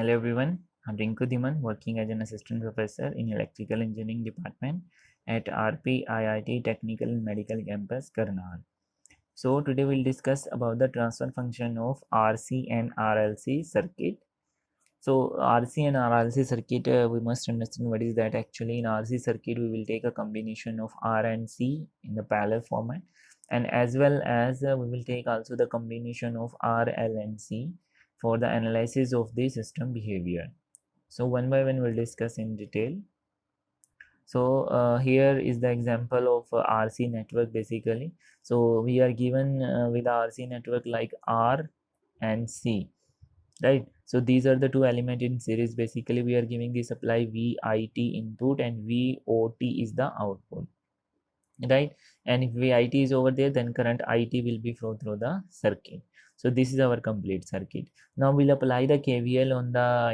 Hello everyone, I'm Rinku Dhiman, working as an assistant professor in electrical engineering department at RP IIT Technical and Medical Campus, Karnal. So today we'll discuss about the transfer function of RC and RLC circuit. So RC and RLC circuit, we must understand what is that. Actually in RC circuit we will take a combination of R and C in the parallel format, and as well as we will take also the combination of R, L and C for the analysis of the system behavior. So one by one we'll discuss in detail. So here is the example of RC network basically. So we are given with RC network like R and C, right? So these are the two elements in series. Basically we are giving the supply VIT input and VOT is the output, right? And if VIT is over there, then current IT will be flow through the circuit. So this is our complete circuit. Now we'll apply the KVL on the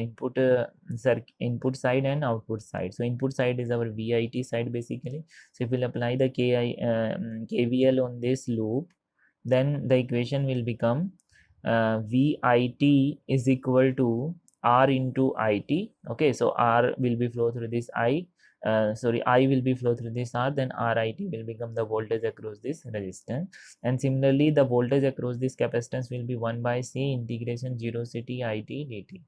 input side and output side. So input side is our VIT side basically. So if we'll apply the KVL on this loop, then the equation will become VIT is equal to R into IT. Okay, so R will be flow through this I will be flow through this R, then RIT will become the voltage across this resistance, and similarly the voltage across this capacitance will be 1 by C integration 0 CT IT dt.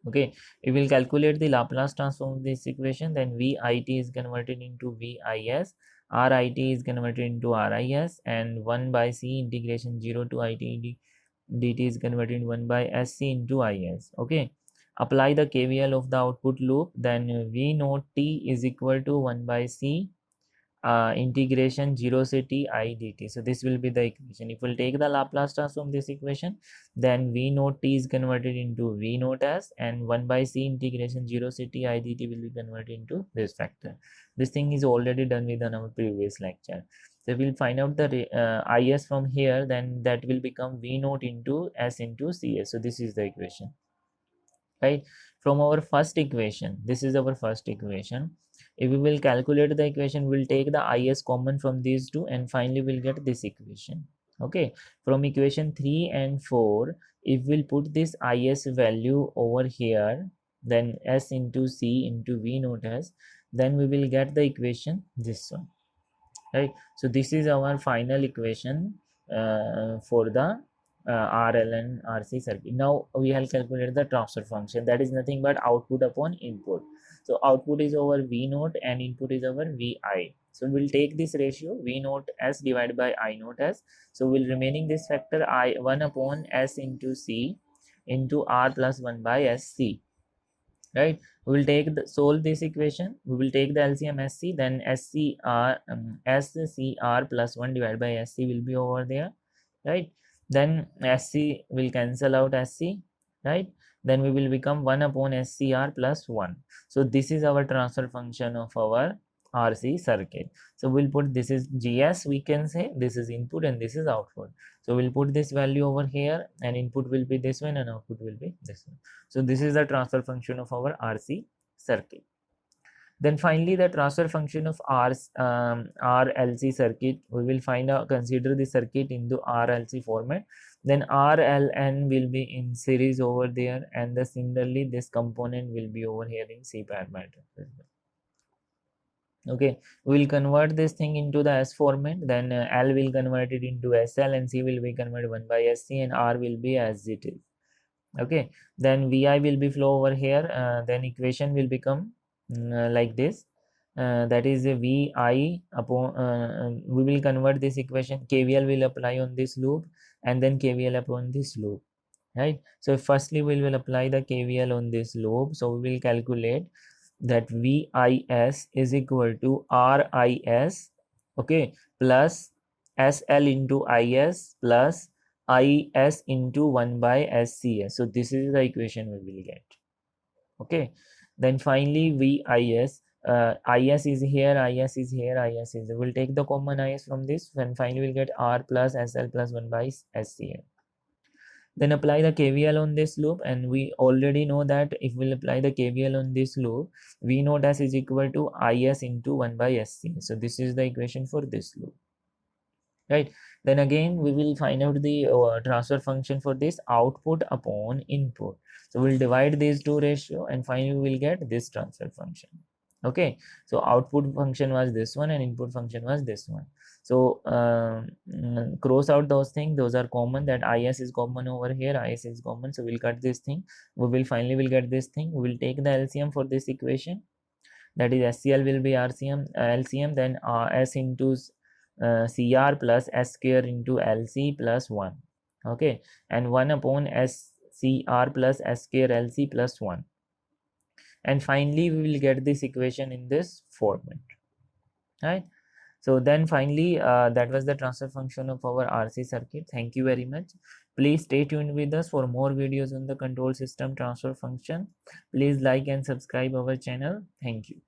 Okay, we will calculate the Laplace transform of this equation. Then VIT is converted into VIS, RIT is converted into RIS, and 1 by C integration 0 to IT dt is converted 1 by SC into IS. Okay, apply the KVL of the output loop, then V naught T is equal to 1 by C integration 0 to T I dt. So this will be the equation. If we'll take the Laplace transform this equation, then V naught T is converted into V naught S, and 1 by C integration 0 to T I dt will be converted into this factor. This thing is already done with our previous lecture. So we'll find out the IS from here, then that will become V naught into S into CS. So this is the equation, right? From our first equation, this is our first equation. If we will calculate the equation, we'll take the IS common from these two, and finally we'll get this equation. Okay, from equation 3 and 4, if we'll put this IS value over here, then S into C into V naught S, then we will get the equation this one, right? So this is our final equation for the RL and RC circuit. Now we have calculated the transfer function, that is nothing but output upon input. So output is over V naught and input is over VI. So we'll take this ratio V naught S divided by I naught S. So we'll remaining this factor I 1 upon S into C into R plus 1 by SC, right? We will take the solve this equation. We will take the LCM SC, then SCR plus 1 divided by SC will be over there, right? Then SC will cancel out SC, right? Then we will become 1 upon SCR plus 1. So this is our transfer function of our RC circuit. So we'll put this is GS, we can say this is input and this is output. So we'll put this value over here, and input will be this one and output will be this one. So this is the transfer function of our RC circuit. Then finally the transfer function of RLC circuit, we will find out, consider the circuit into RLC format. Then RLN will be in series over there, and similarly this component will be over here in C parameter. Okay, we will convert this thing into the S format, then L will convert it into SL, and C will be converted 1 by SC, and R will be as it is. Okay, then Vi will be flow over here, then equation will become like this, that is a Vi upon we will convert this equation, KVL will apply on this loop, and then KVL upon this loop, right? So firstly we will apply the KVL on this loop. So we will calculate that VIS is equal to RIS, okay, plus SL into IS plus IS into 1 by SCS. So this is the equation we will get. Okay, then finally VIS, IS is here, IS is here, IS is here. We'll take the common IS from this, and finally we'll get R plus SL plus 1 by SCS. Then apply the KVL on this loop, and we already know that if we'll apply the KVL on this loop, V naught S is equal to IS into 1 by SC. So this is the equation for this loop. right? Then again we will find out the transfer function for this output upon input. So we'll divide these two ratio and finally we will get this transfer function. Okay, so output function was this one and input function was this one. So cross out those things, those are common, that is is common over here, is is common, so we'll cut this thing. We will finally will get this thing. We will take the LCM for this equation, that is SCL will be LCM, then S into CR plus S square into LC plus 1. Okay, and 1 upon SCR plus S square LC plus 1. And finally we will get this equation in this format, right? So then finally that was the transfer function of our RC circuit. Thank you very much. Please stay tuned with us for more videos on the control system transfer function. Please like and subscribe our channel. Thank you.